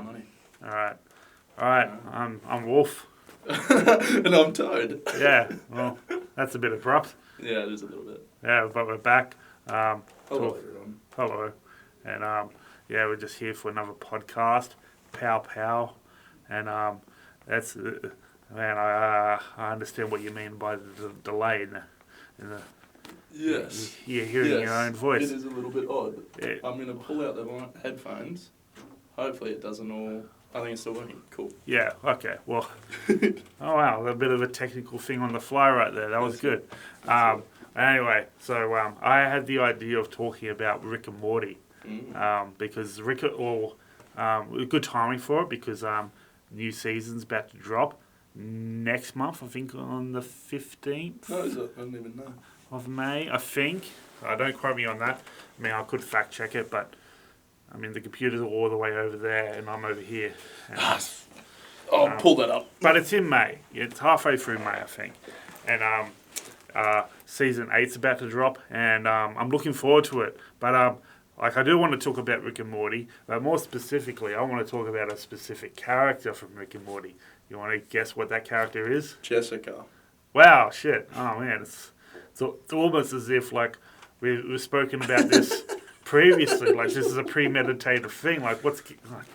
money. All right. I'm Wolf. And I'm Toad. Yeah. Well, that's a bit abrupt. Yeah, it is a little bit. Yeah, but we're back. Hello, everyone. Hello. And yeah, we're just here for another podcast. Pow pow. And that's man. I understand what you mean by the delay in the. Yes. You're hearing your own voice. It is a little bit odd. Yeah. I'm going to pull out the headphones. Hopefully it doesn't all... I think it's still working. Cool. Yeah, okay. Well, oh wow, a bit of a technical thing on the fly right there. That was good. Anyway, so I had the idea of talking about Rick and Morty because good timing for it because new season's about to drop next month, I think on the 15th. No, is it? I don't even know. Of May, I think. Don't quote me on that. I mean, I could fact check it, but I mean, the computers are all the way over there and I'm over here. I'll pull that up. But it's in May. It's halfway through May, I think. And season 8's about to drop, and I'm looking forward to it. But I do want to talk about Rick and Morty, but more specifically, I want to talk about a specific character from Rick and Morty. You want to guess what that character is? Jessica. Wow, shit. Oh, man, it's almost as if, like, we've spoken about this previously. Like, this is a premeditated thing. Like,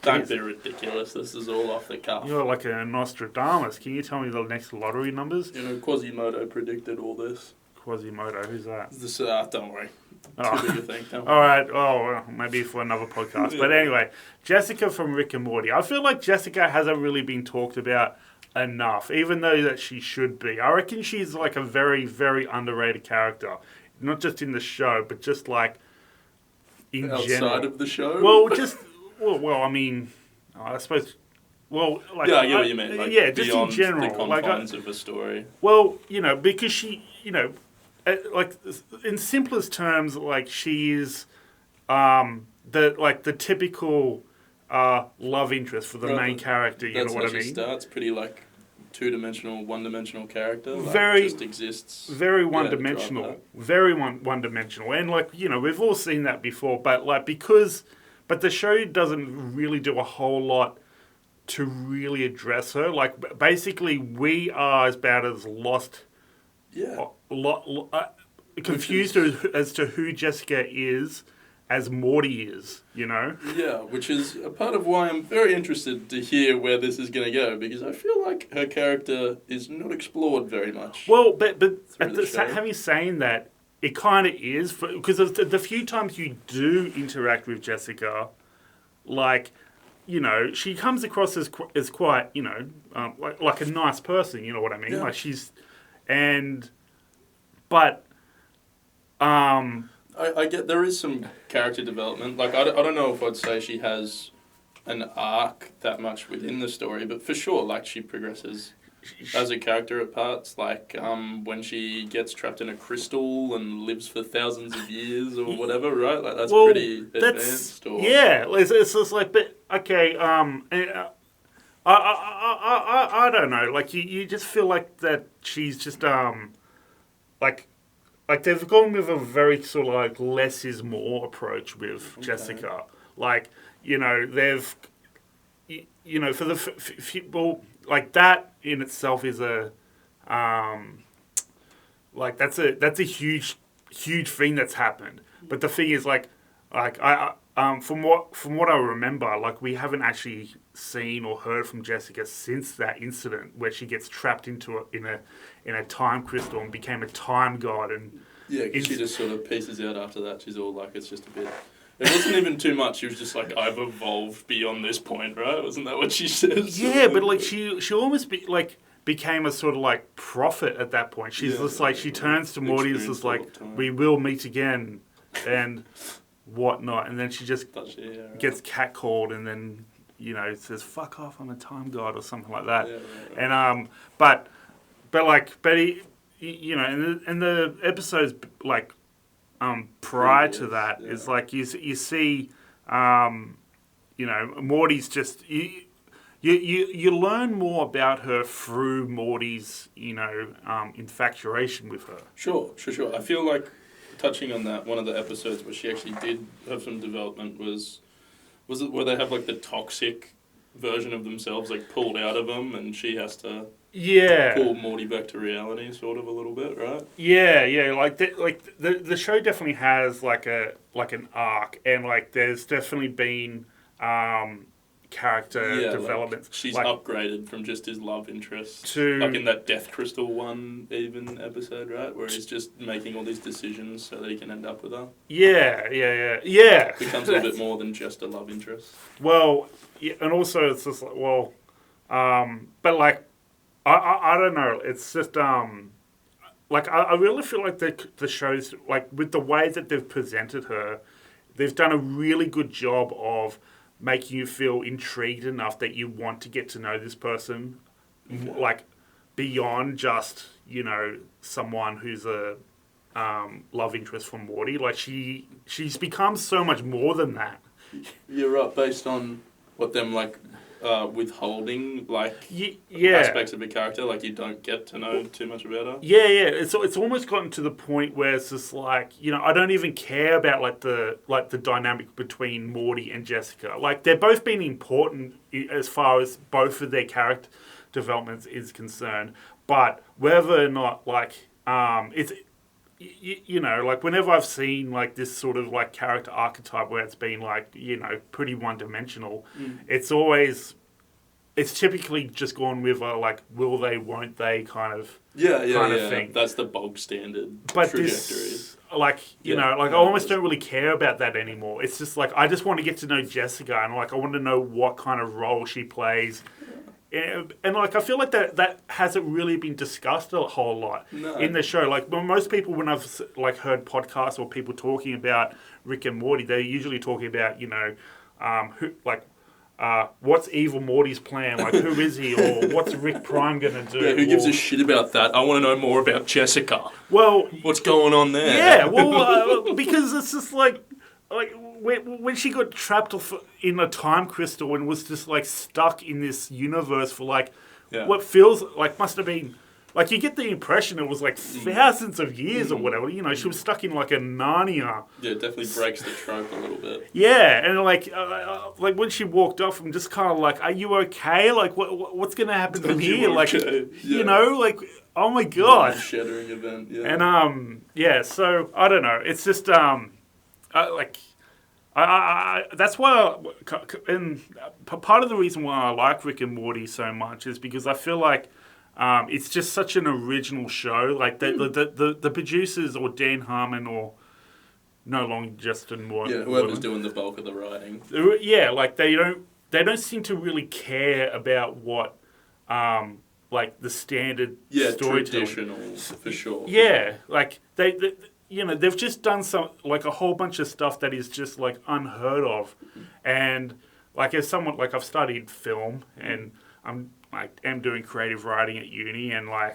Don't be ridiculous. This is all off the cuff. You're like a Nostradamus. Can you tell me the next lottery numbers? You know, Quasimodo predicted all this. Quasimodo, who's that? This, don't worry. Oh. Too big a thing. Don't worry. All right. Oh, well, maybe for another podcast. But anyway, Jessica from Rick and Morty. I feel like Jessica hasn't really been talked about enough, even though that she should be. I reckon she's like a very, very underrated character. Not just in the show, but just like in Outside general. of the show? Well, I mean, I suppose... Well, like... Yeah, I get what you mean. Like, yeah, just in general. The confines of a story. Well, you know, because she, you know... like in simplest terms, like she is the typical love interest for the main character. You know what I mean? That's how she starts. Pretty like two-dimensional, one-dimensional character. Like, very just exists. Very one-dimensional. Very one-dimensional. And like we've all seen that before. But but the show doesn't really do a whole lot to really address her. Like basically, we are as bad as lost. Yeah. Confused as to who Jessica is as Morty is, you know? Yeah, which is a part of why I'm very interested to hear where this is going to go, because I feel like her character is not explored very much. Well, but having saying that, it kind of is, because the few times you do interact with Jessica, like... You know, she comes across as quite, you know, like a nice person. You know what I mean? Yeah. Like she's, but, I get there is some character development. Like I don't know if I'd say she has an arc that much within the story, but for sure, like she progresses as a character at parts. Like when she gets trapped in a crystal and lives for thousands of years or whatever, right? Like that's pretty advanced. Yeah, it's just like, but okay, I don't know. Like you just feel like that she's just like they've gone with a very sort of like less is more approach with Jessica. Like you know they've you know for the well like that in itself is a like that's a huge thing that's happened. But the thing is like I from what I remember, like we haven't actually seen or heard from Jessica since that incident where she gets trapped into in a time crystal and became a time god and she just sort of pieces out after that. She's all like, it's just a bit. It wasn't even too much. She was just like, I've evolved beyond this point, right? Wasn't that what she says? Yeah, but like she almost became a sort of like prophet at that point. She's just like she turns to Morty and says like, we will meet again and whatnot, and then she just gets catcalled and then you know says fuck off, I'm a time god or something like that. And you know in the episodes like prior to that is like you see you know Morty's just you learn more about her through Morty's you know infatuation with her. Sure. I feel like touching on that, one of the episodes where she actually did have some development was it where they have like the toxic version of themselves like pulled out of them, and she has to Yeah. pull Morty back to reality, sort of a little bit, right? Yeah, yeah. The show definitely has like an arc, and like there's definitely been character Yeah, developments. like she's like, upgraded from just his love interest to like in that Death Crystal one even episode, right, where he's just making all these decisions so that he can end up with her. yeah. Becomes a little bit more than just a love interest. Well, yeah, and also it's just like, well, but like I don't know. It's just like I really feel like the show's like with the way that they've presented her, they've done a really good job of making you feel intrigued enough that you want to get to know this person, like beyond just someone who's a love interest for Morty. Like she's become so much more than that. You're right, based on what them like withholding like Yeah. aspects of a character, like you don't get to know too much about her. Yeah. It's almost gotten to the point where it's just like I don't even care about like the dynamic between Morty and Jessica. Like they're both been important as far as both of their character developments is concerned, but whether or not like it's like whenever I've seen like this sort of like character archetype where it's been like pretty one dimensional, it's typically just gone with a like will they won't they kind of thing. That's the bog standard But trajectory. this like I almost don't really care about that anymore. It's just like I just want to get to know Jessica, and like I want to know what kind of role she plays. And like I feel like that hasn't really been discussed a whole lot in the show. Like most people, when I've like heard podcasts or people talking about Rick and Morty, they're usually talking about who like what's evil Morty's plan? Like who is he, or what's Rick Prime gonna do? Yeah, who gives a shit about that? I want to know more about Jessica. Well, what's going on there? Yeah, well, because it's just like when she got trapped in a time crystal and was just like stuck in this universe for like what feels like must have been like you get the impression it was like thousands of years or whatever. She was stuck in like a Narnia. Yeah, it definitely breaks the trope a little bit. Yeah, and like when she walked off, I'm just kind of like, are you okay? Like what's gonna happen from here? Like like oh my god, shattering event. Yeah, and so I don't know. It's just that's why, and part of the reason why I like Rick and Morty so much is because I feel like it's just such an original show. Like the producers or Dan Harmon or no longer Justin Morton. Yeah, whoever's doing the bulk of the writing. Yeah, like they don't seem to really care about what like the standard storytelling. Traditional for sure. Yeah, like they've just done some like a whole bunch of stuff that is just like unheard of, and like as someone like I've studied film and I'm doing creative writing at uni and I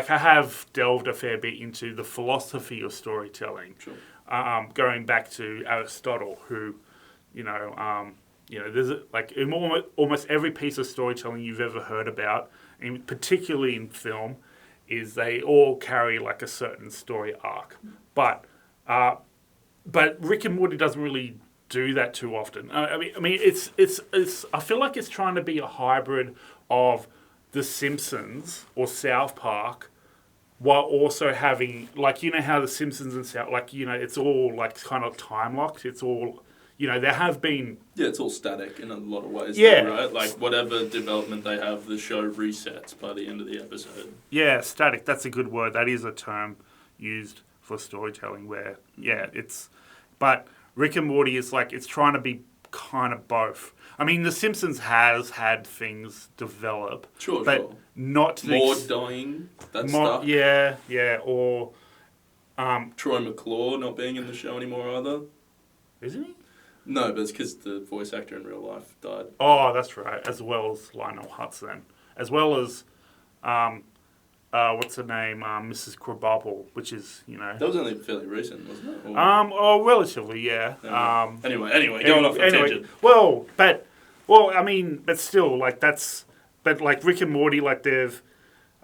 have delved a fair bit into the philosophy of storytelling, going back to Aristotle, who there's like in almost every piece of storytelling you've ever heard about, and particularly in film, is they all carry like a certain story arc, but Rick and Morty doesn't really do that too often. I mean, it's. I feel like it's trying to be a hybrid of The Simpsons or South Park, while also having like how The Simpsons and South it's all like kind of time locked. It's all there have been. Yeah, it's all static in a lot of ways. Yeah, though, right. Like whatever development they have, the show resets by the end of the episode. Yeah, static. That's a good word. That is a term used for storytelling. Where but Rick and Morty is like it's trying to be kind of both. I mean, The Simpsons has had things develop, but not to Maud dying. That's stuff. Yeah, or Troy McClure not being in the show anymore either. Isn't he? No, but it's because the voice actor in real life died. Oh, that's right. As well as Lionel Hutz, as well as what's her name? Mrs. Krabappel, which is That was only fairly recent, wasn't it? Relatively, yeah. Anyway, going off on tangent. I mean, but still, like but like Rick and Morty, like they've,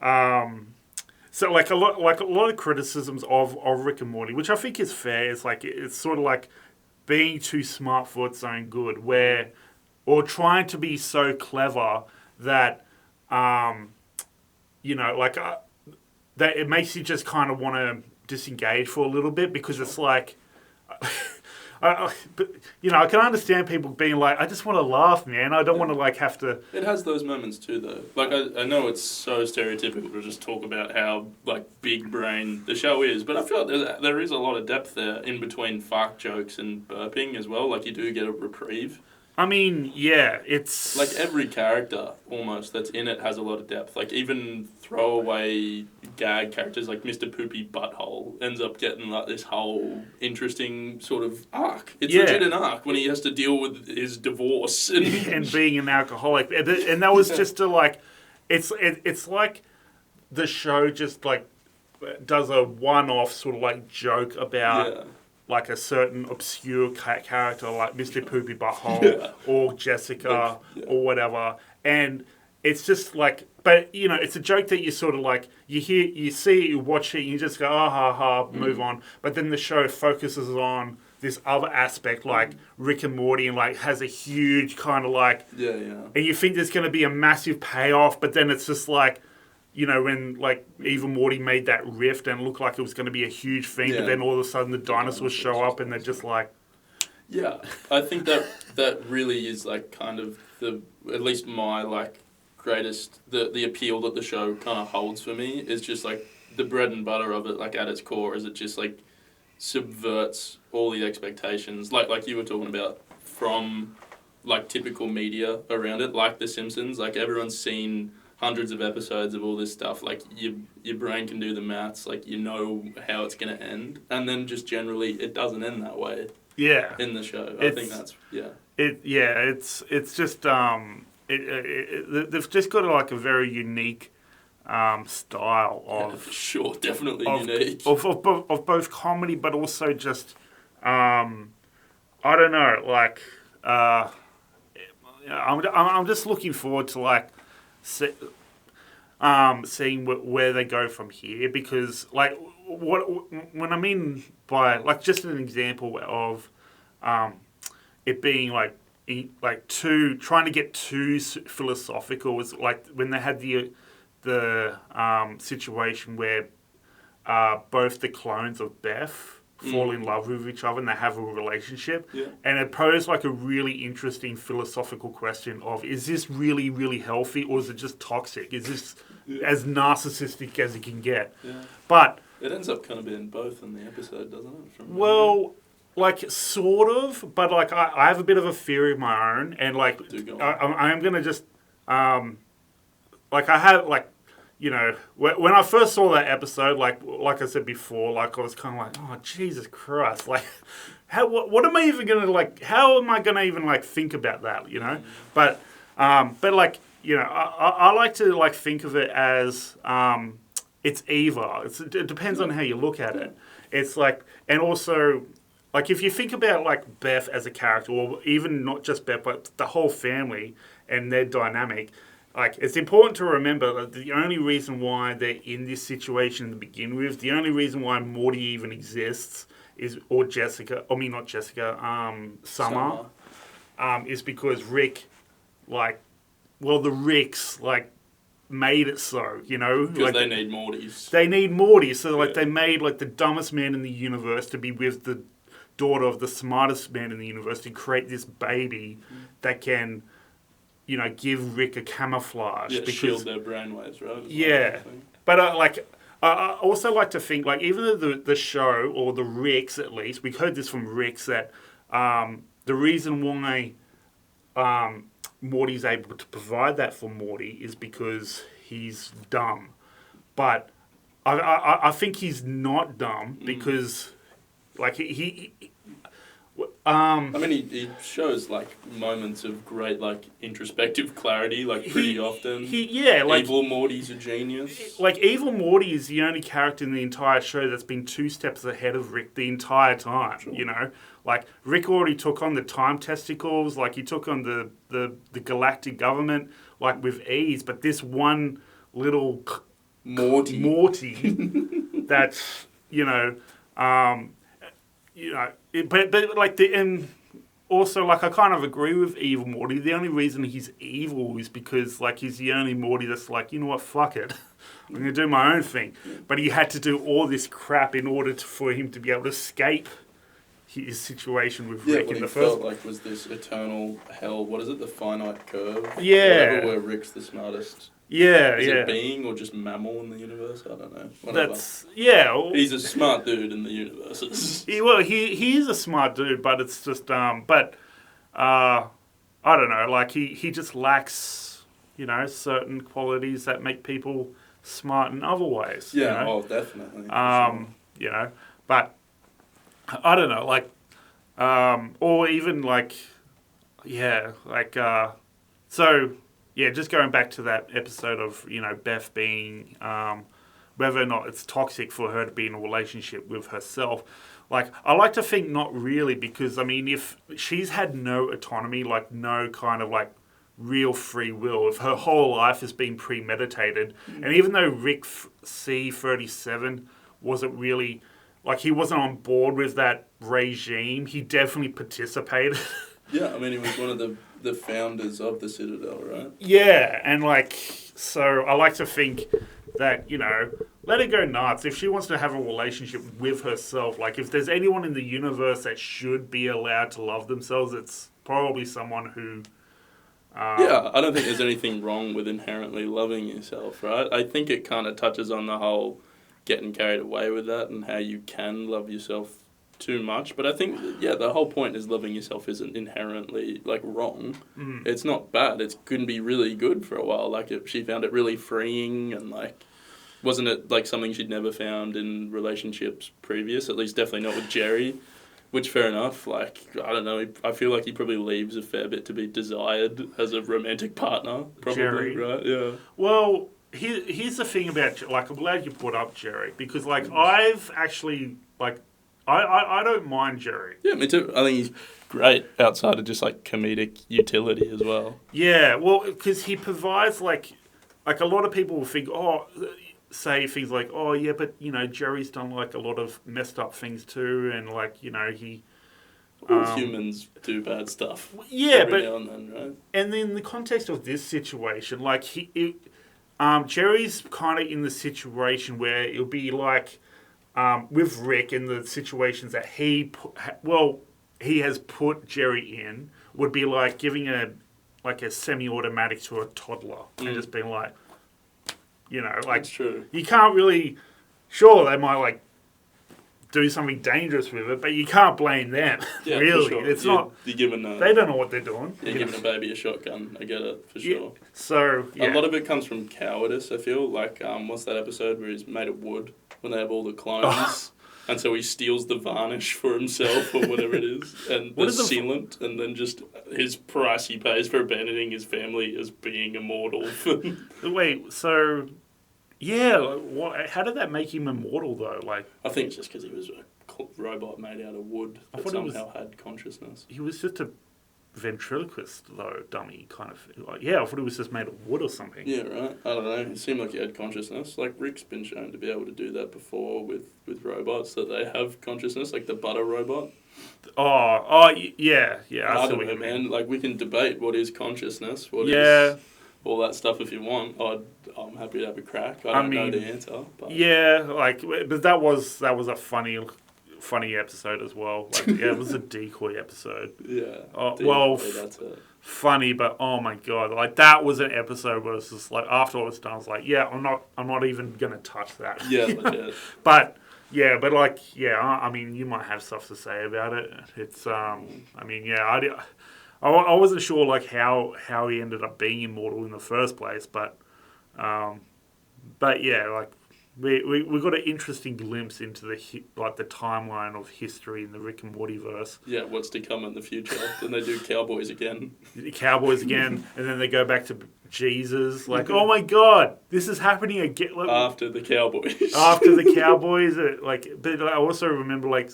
so like a lot of criticisms of Rick and Morty, which I think is fair. It's like it's sort of like being too smart for its own good, or trying to be so clever that, that it makes you just kind of want to disengage for a little bit because it's like, but I can understand people being like, I just want to laugh, man. I don't want to have to. It has those moments too, though. I know it's so stereotypical to just talk about how big brain the show is, but I feel like there is a lot of depth there in between fart jokes and burping as well. You do get a reprieve. I mean, yeah, it's... every character, almost, that's in it has a lot of depth. Even throwaway gag characters like Mr. Poopy Butthole ends up getting, this whole interesting sort of arc. It's legit an arc when he has to deal with his divorce. And being an alcoholic. And that was just to, It's like the show just, does a one-off sort of, joke about... Yeah. A certain obscure character like Mr. Poopy Butthole or Jessica or whatever. And it's just but, it's a joke that you sort of you see it, you watch it, and you just go, oh, ha, ha, move on. But then the show focuses on this other aspect, Rick and Morty, and, has a huge kind of and you think there's going to be a massive payoff, but then it's just when Eve and Morty made that rift and it looked like it was going to be a huge thing, but then all of a sudden the dinosaurs show up and they're just Yeah, I think that really is kind of at least my greatest, the appeal that the show kind of holds for me is just the bread and butter of it at its core is it just subverts all the expectations like you were talking about from typical media around it, The Simpsons. Everyone's seen hundreds of episodes of all this stuff. Your brain can do the maths. You know how it's going to end, and then just generally it doesn't end that way. Yeah. In the show, I think that's It's just they've just got a very unique style of sure, definitely unique of both comedy, but also just I don't know, I'm just looking forward to seeing where they go from here, because when I mean by just an example of it being trying to get too philosophical was when they had the situation where both the clones of Beth fall in love with each other and they have a relationship. Yeah. And it posed a really interesting philosophical question of, is this really, really healthy, or is it just toxic? Is this as narcissistic as it can get? Yeah. But it ends up kind of being both in the episode, doesn't it? Well, sort of, but I have a bit of a theory of my own, and I'm going to just I have when I first saw that episode, like I said before, I was kind of oh, Jesus Christ, what am I even gonna how am I gonna even think about that, But I like to think of it as it's either. It depends on how you look at it. It's and also if you think about Beth as a character, or even not just Beth, but the whole family and their dynamic. It's important to remember that the only reason why they're in this situation to begin with, the only reason why Morty even exists Summer, is because Rick, the Ricks, made it so, Because they need Mortys. They need Mortys, so they made the dumbest man in the universe to be with the daughter of the smartest man in the universe to create this baby that can... give Rick a camouflage. Yeah, shield their brainwaves, right? Yeah. But, I also like to think, even though the show, or the Ricks at least, we've heard this from Ricks, that the reason why Morty's able to provide that for Morty is because he's dumb. But I think he's not dumb, because, he shows moments of great introspective clarity pretty often. Evil Morty's a genius. Evil Morty is the only character in the entire show that's been 2 steps ahead of Rick the entire time. Sure. Rick already took on the time testicles. He took on the galactic government with ease. But this one little Morty that's you know, but like and also like I kind of agree with evil Morty. The only reason he's evil is because like he's the only Morty that's like, you know what, fuck it, I'm gonna do my own thing. But he had to do all this crap in order for him to be able to escape his situation with Rick in the first. Felt like was this eternal hell. What is it? The finite curve. Yeah. Whatever, where Rick's the smartest. Yeah, Is yeah. it being or just mammal in the universe? I don't know. Whatever. He's a smart dude in the universes. He is a smart dude, but it's just I don't know. Like he just lacks, you know, certain qualities that make people smart in other ways. Yeah. You know? Definitely. You know, but I don't know, like, or even like, so. Yeah, just going back to that episode of, you know, Beth being, whether or not it's toxic for her to be in a relationship with herself. Like, I like to think not really, because, I mean, if she's had no autonomy, like no kind of, like, real free will, if her whole life has been premeditated, and even though Rick C-37 wasn't really, like, he wasn't on board with that regime, he definitely participated. Yeah, I mean, he was one of the founders of the Citadel, right? Yeah, and like, so I like to think that, you know, let her go nuts. If she wants to have a relationship with herself, like if there's anyone in the universe that should be allowed to love themselves, it's probably someone who... yeah, I don't think there's anything wrong with inherently loving yourself, right? I think it kind of touches on the whole getting carried away with that and how you can love yourself too much, but I think the whole point is loving yourself isn't inherently like wrong. It's not bad. It can be really good for a while. Like she found it really freeing, and like wasn't it like something she'd never found in relationships previous, at least definitely not with Jerry, which fair enough. Like I don't know, I feel like he probably leaves a fair bit to be desired as a romantic partner, probably. Jerry. Right? Yeah. Well, here's the thing about, like, I'm glad you brought up Jerry, because like I've actually like I don't mind Jerry. Yeah, me too. I think he's great outside of just like comedic utility as well. Yeah, well, because he provides like a lot of people will think, say things like, oh yeah, but you know Jerry's done like a lot of messed up things too, and like you know he. Humans do bad stuff. Yeah, every now and then, right? And in the context of this situation, like Jerry's kind of in the situation where it'll be like. With Rick in the situations that he has put Jerry in, would be like giving a semi-automatic to a toddler and just being like, you know, like, that's true. You can't really, sure they might like do something dangerous with it, but you can't blame them. Yeah, really, for sure. It's not. You're giving they don't know what they're doing. You're giving a baby a shotgun. I get it for sure. So a lot of it comes from cowardice. I feel like what's that episode where he's made of wood when they have all the clones, and so he steals the varnish for himself or whatever it is, and the sealant, and then just his price he pays for abandoning his family as being immortal. Wait, so. Yeah, how did that make him immortal, though? Like, I think it's just because he was a robot made out of wood that somehow had consciousness. He was just a ventriloquist, though, dummy, kind of. Like, yeah, I thought he was just made of wood or something. Yeah, right. I don't know. It seemed like he had consciousness. Like, Rick's been shown to be able to do that before with robots, that they have consciousness, like the butter robot. Yeah. I don't know, man. Like, we can debate what is consciousness, what is... all that stuff if you want. I'm happy to have a crack. I don't know the answer. But. Yeah, but that was a funny episode as well. Like, yeah, it was a decoy episode. Yeah. That's it. Funny, but oh my god, like that was an episode where it's just like after all was done, I was like, yeah, I'm not even gonna touch that. Yeah, legit. I mean, you might have stuff to say about it. It's I mean, yeah, I wasn't sure like how he ended up being immortal in the first place, but yeah, like we got an interesting glimpse into the timeline of history in the Rick and Morty verse. Yeah, what's to come in the future? Then they do Cowboys again. And then they go back to Jesus. Like, oh my god, this is happening again. Like, after the Cowboys. But I also remember like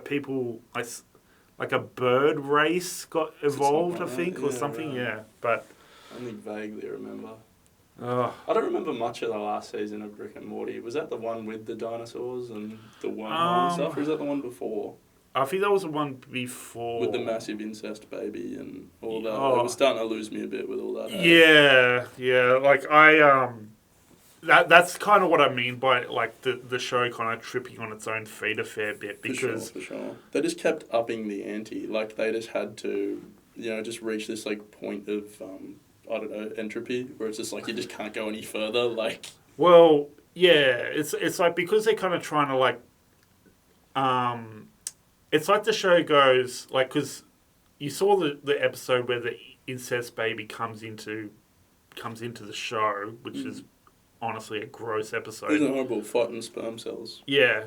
people like a bird race got evolved, I think, or something. Right. Yeah, but I only vaguely remember. I don't remember much of the last season of Rick and Morty. Was that the one with the dinosaurs and the wormhole and stuff, or is that the one before? I think that was the one before. With the massive incest baby and all that. Oh. It was starting to lose me a bit with all that. Yeah. Like, that's kind of what I mean by, like, the show kind of tripping on its own feet a fair bit. Because For sure. They just kept upping the ante. Like, they just had to, just reach this, like, point of, I don't know, entropy, where it's just like, you just can't go any further, like... Well, yeah, it's like, because they're kind of trying to, like, it's like the show goes, like, because you saw the episode where the incest baby comes into the show, which is honestly a gross episode. It's a horrible fighting sperm cells. Yeah,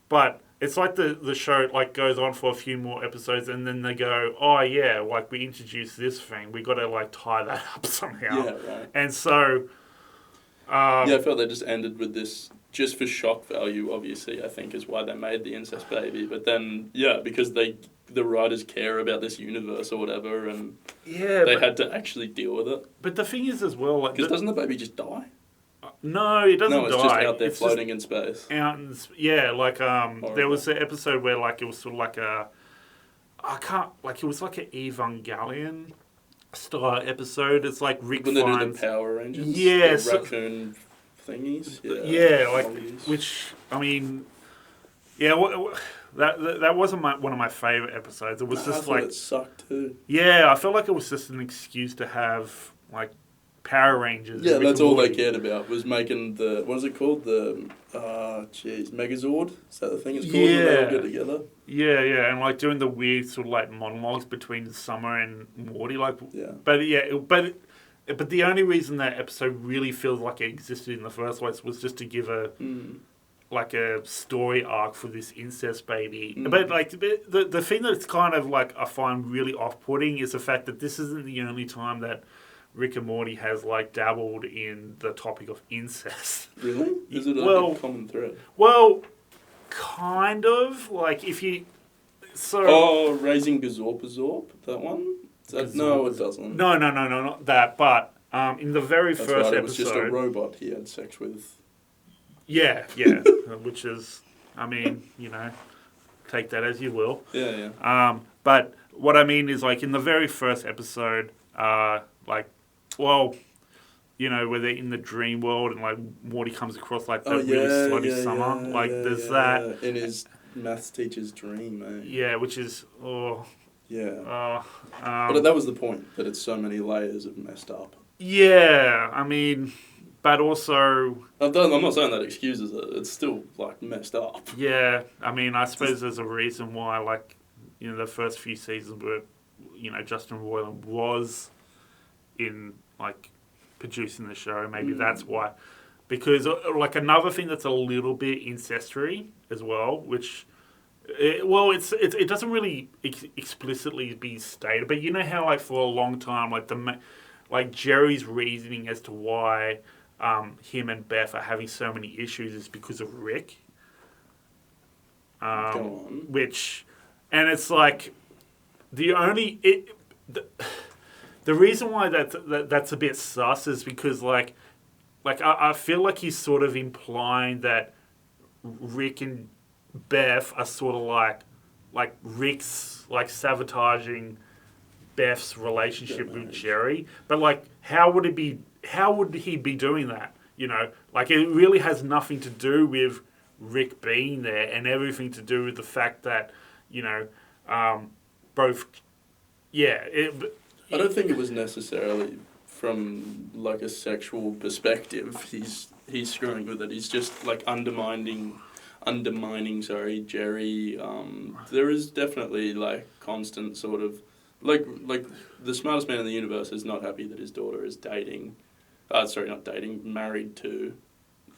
but it's like the show, like, goes on for a few more episodes, and then they go, oh yeah, like, we introduced this thing, we got to, like, tie that up somehow. Yeah, right. And so... I felt they just ended with this, just for shock value, obviously, I think, is why they made the incest baby. But then, because the writers care about this universe or whatever, and they had to actually deal with it. But the thing is as well... like, because doesn't the baby just die? No, it doesn't die. No, it's just out there floating in space. There was an episode where, like, it was sort of like it was like an Evangelion style episode. It's like Rick when finds... they do the Power Rangers? Yeah. The raccoon thingies? Yeah, like, which, I mean... Yeah, that wasn't one of my favourite episodes. It was just like... it sucked too. Yeah, I felt like it was just an excuse to have, like, Power Rangers. Yeah, that's all they cared about, was making the... What is it called? The... Megazord? Is that the thing it's called? Yeah. When they all get together? Yeah, and, like, doing the weird sort of, like, monologues between Summer and Morty, like... Yeah. But the only reason that episode really feels like it existed in the first place was just to give like a story arc for this incest baby. But, like, the thing that's kind of, like, I find really off-putting is the fact that this isn't the only time that Rick and Morty has, like, dabbled in the topic of incest. Really? Is it a common thread? Well, kind of. Like, if you... So... Raising Gazorp, that one? No, it doesn't. No, not that. But in the very first episode... It was just a robot he had sex with. Yeah. Which is, I mean, take that as you will. Yeah. But what I mean is, like, in the very first episode, where they're in the dream world and, like, Morty comes across, like, the really slutty Summer. There's that. In his maths teacher's dream, mate. Yeah, which is, Yeah. But that was the point, that it's so many layers of messed up. Yeah, I mean, but also... I'm not saying that excuses it. It's still, like, messed up. Yeah, I mean, I suppose there's a reason why, like, the first few seasons were, Justin Roiland was in, like, producing the show. Maybe that's why. Because, like, another thing that's a little bit incestuary as well, which... It doesn't really explicitly be stated, but you know how, like, for a long time, like Jerry's reasoning as to why him and Beth are having so many issues is because of Rick. Go on. And it's like the reason why that's a bit sus is because like I feel like he's sort of implying that Rick and Beth are sort of like Rick's, like, sabotaging Beth's relationship with Jerry. But, like, how would he be doing that? Like, it really has nothing to do with Rick being there and everything to do with the fact that, both... Yeah. I don't think it was necessarily from, like, a sexual perspective. He's screwing with it. He's just, like, undermining Jerry. There is definitely, like, constant sort of... Like the smartest man in the universe is not happy that his daughter is married to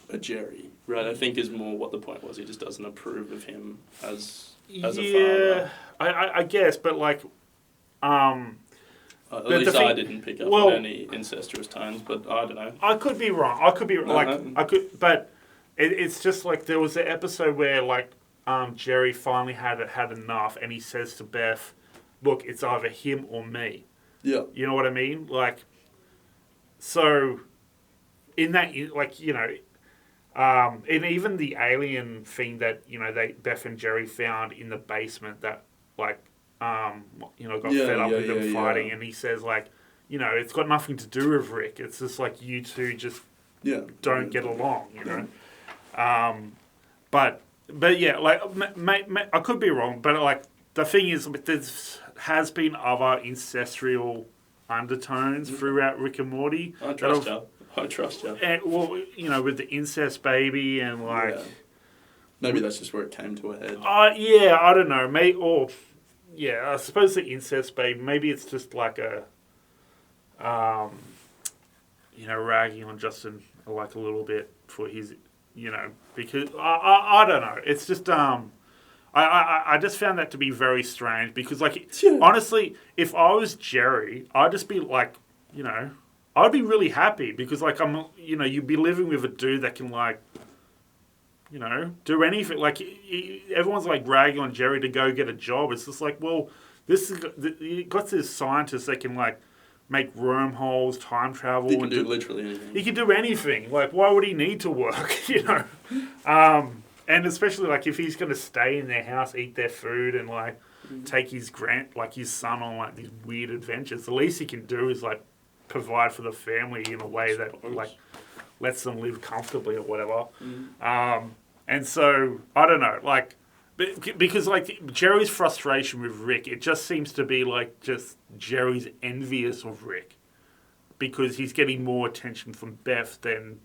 a Jerry, right? I think is more what the point was. He just doesn't approve of him as a father. Yeah, I guess, but, like... at least I didn't pick up on any incestuous tones, but I don't know. I could be wrong. But... It's just like there was an episode where, like, Jerry finally had enough, and he says to Beth, "Look, it's either him or me." Yeah. You know what I mean? Like, so in that, like, And even the alien thing that Beth and Jerry found in the basement that got fed up with them fighting, and he says like, it's got nothing to do with Rick. It's just like you two just don't get along, But yeah, like I could be wrong, but like the thing is, there has been other ancestral undertones throughout Rick and Morty. I trust you. And, with the incest baby and like... Yeah. Maybe that's just where it came to a head. Yeah, I don't know. I suppose the incest baby, maybe it's just like a... ragging on Justin like a little bit for his... because... I don't know. It's just... I just found that to be very strange because, like, honestly, if I was Jerry, I'd just be like, I'd be really happy because, like, you'd be living with a dude that can, like, do anything. Like, everyone's, like, ragging on Jerry to go get a job. It's just like, well, you got this scientist that can, like, make wormholes, time travel. He can do literally anything. He can do anything. Like, why would he need to work, And especially, like, if he's going to stay in their house, eat their food, and, like, take his son on, like, these weird adventures, the least he can do is, like, provide for the family in a way that like lets them live comfortably or whatever. And so I don't know, like, because like Jerry's frustration with Rick, it just seems to be like just Jerry's envious of Rick because he's getting more attention from Beth than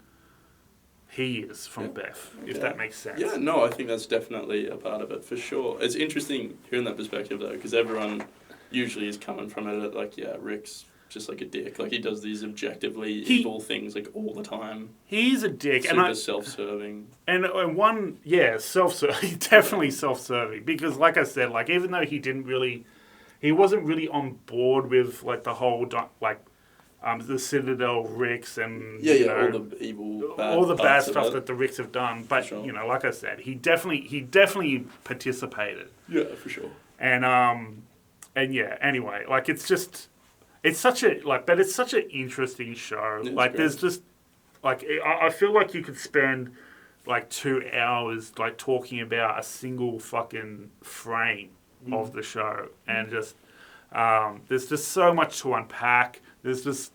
he is from Beth, if that makes sense. Yeah, no, I think that's definitely a part of it for sure. It's interesting hearing that perspective though, because everyone usually is coming from it like, Rick's just like a dick. Like, he does these objectively evil things, like, all the time. He's a dick. Super self-serving. And self-serving. Definitely self-serving. Because, like I said, like, even though he wasn't really on board with, like, the whole, like, the Citadel Ricks and, all the evil, bad stuff that the Ricks have done. But, sure. Like I said, he definitely participated. Yeah, for sure. And anyway, like, it's such an interesting show. It's like, great. There's just, like, I feel like you could spend, like, 2 hours, like, talking about a single fucking frame of the show. And just, there's just so much to unpack. There's just,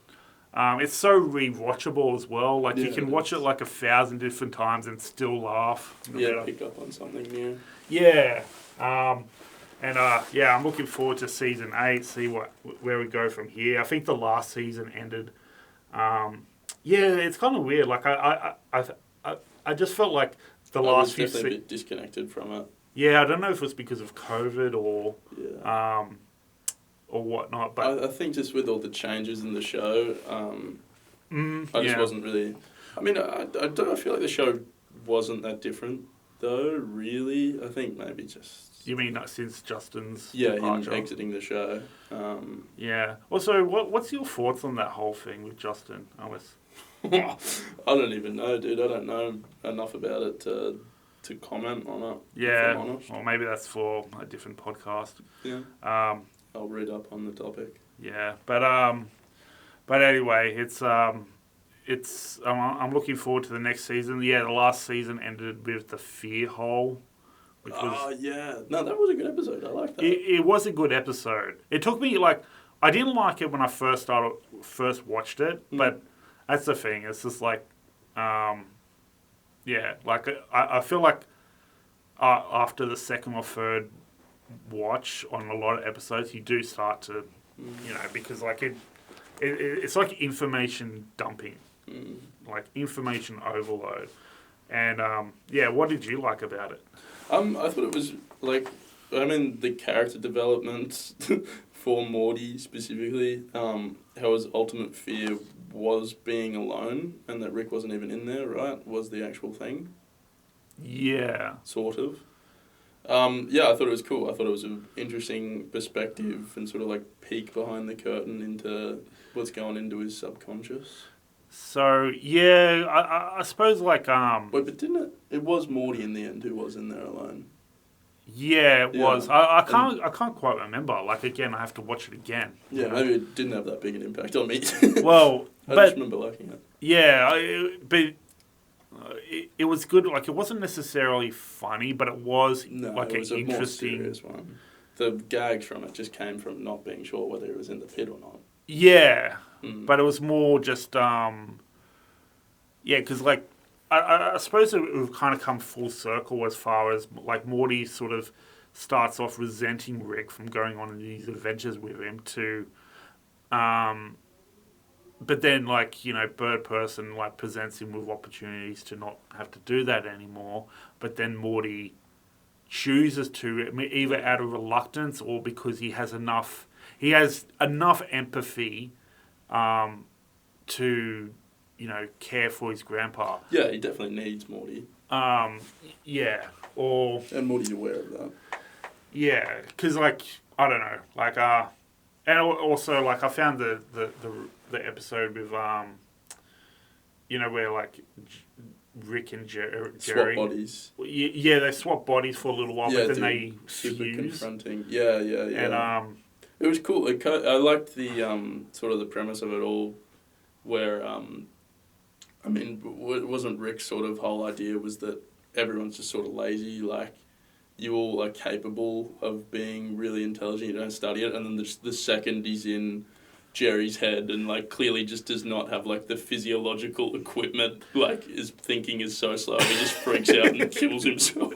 it's so rewatchable as well. Like, you can watch it, like, 1,000 different times and still laugh. Pick up on something new. Yeah. I'm looking forward to season 8. See where we go from here. I think the last season ended. It's kind of weird. Like I just felt like the last few seasons. Definitely a bit disconnected from it. Yeah, I don't know if it was because of COVID or whatnot. But I think just with all the changes in the show, I just wasn't really. I mean, I feel like the show wasn't that different though. Really, I think maybe just. You mean since Justin's departure? Him exiting the show. Yeah. Also, what's your thoughts on that whole thing with Justin? I don't even know, dude. I don't know enough about it to comment on it. Yeah. Well, maybe that's for a different podcast. Yeah. I'll read up on the topic. Yeah, but anyway, it's I'm looking forward to the next season. Yeah, the last season ended with the fear hole. No, that was a good episode. I like that. It was a good episode. It took me, like, I didn't like it when I first watched it, but that's the thing. It's just like, I feel like after the second or third watch on a lot of episodes, you do start to, because like it's like information dumping, like information overload. And, what did you like about it? I thought it was, like, the character development for Morty specifically, how his ultimate fear was being alone and that Rick wasn't even in there, right? Was the actual thing. Yeah. Sort of. I thought it was cool. I thought it was an interesting perspective and sort of, like, peek behind the curtain into what's going into his subconscious. So, I suppose, like... Wait, but didn't it... It was Morty in the end who was in there alone. Yeah, it was. I can't quite remember. Like, again, I have to watch it again. Yeah, maybe it didn't have that big an impact on me. Well, I just remember liking it. Yeah, but... it was good. Like, it wasn't necessarily funny, but it was like it was an a more interesting. serious one. The gags from it just came from not being sure whether he was in the pit or not. Yeah, but it was more just because like I suppose it would kind of come full circle as far as like Morty sort of starts off resenting Rick from going on these adventures with him to, but then like Bird Person like presents him with opportunities to not have to do that anymore. But then Morty chooses to either out of reluctance or because he has enough empathy to care for his grandpa. Yeah, he definitely needs Morty. Yeah, or and Morty's aware of that. Yeah, because like I don't know, like and also like I found the episode with where like Rick and Jerry swap bodies. Yeah, they swap bodies for a little while, but then they super fuse. confronting. Yeah. And it was cool. I liked the sort of the premise of it all, where I mean, wasn't Rick's sort of whole idea was that everyone's just sort of lazy, like you all are capable of being really intelligent, you don't study it, and then the second he's in Jerry's head and like clearly just does not have like the physiological equipment, like his thinking is so slow, he just freaks out and kills himself.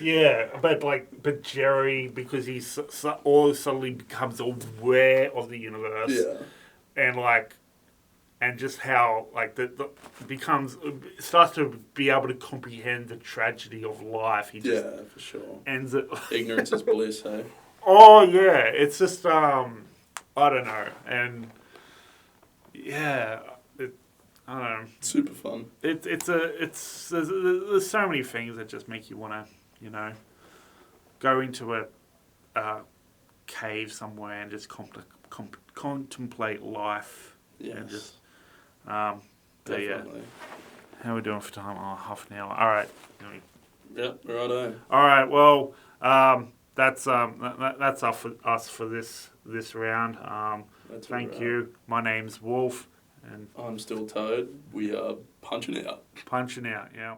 Yeah, but Jerry, because he's all suddenly becomes aware of the universe, and just how like the starts to be able to comprehend the tragedy of life. He just for sure ends it. Ignorance is bliss, hey. Oh yeah, it's just I don't know, and I don't know. Super fun. There's so many things that just make you want to go into a cave somewhere and just contemplate life. Yes. And just definitely. How are we doing for time? Oh, half an hour. All right. Yep, righto. All right. Well, that's us for this round. Thank you. My name's Wolf, and I'm still Toad. We are punching out. Punching out. Yeah.